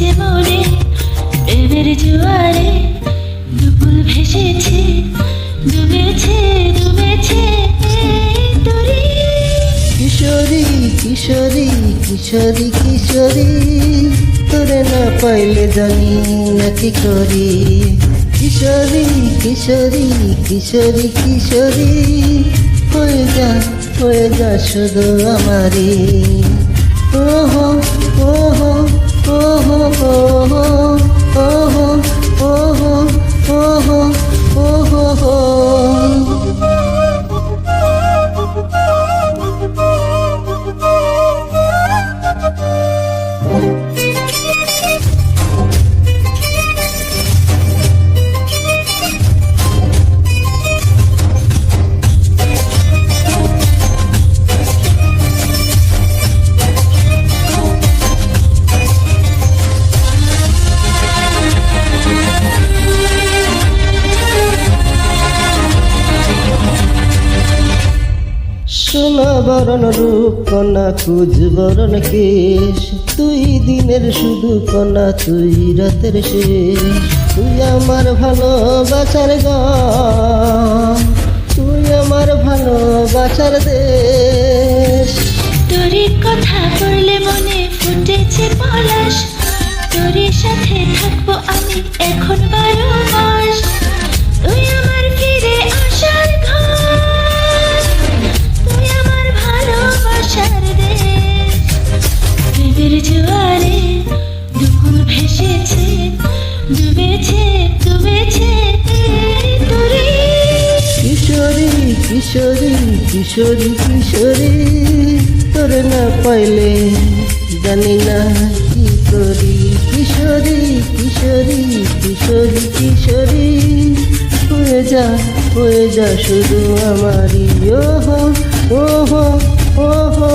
ভেসেছে মনে প্রেমের জোয়ারে, দুপুর ভেসেছে, ডুবেছে ডুবেছে তরি। কিশোরী কিশোরী কিশোরী কিশোরী, তোরে না পাইলে জানি না কি করি। কিশোরী কিশোরী কিশোরী কিশোরী, হয়ে যা শুধু আমারই। ওহো ওহো ওহো ওহো ওহো ওহো ওহো ওহো ওহো। সোনা বরণ রূপ কন্যা কুজ বরণ কেশ, তুই দিনের শুধু কন্যা তুই রাতের শেষ। তুই আমার ভালোবাসার গান, তুই আমার ভালোবাসার দেশ। তোরই কথা পড়লে মনে ফুটেছে পলাশ, তোরই সাথে থাকবো আমি এখন 12 মাস। তুই আমার ফিরে আসার ঘর, তুই আমার ভালোবাসার দেশ। প্রেমের জোয়ারে দুপুর ভেসেছে, ডুবেছে ডুবেছে তরি। কিশোরী কিশোরী কিশোরী কিশোরী, তোরে না পাইলে জানি না কি করি। কিশোরী কিশোরী কিশোরী কিশোরী, হয়ে যা শুধু আমারই। ওহো ওহো ওহো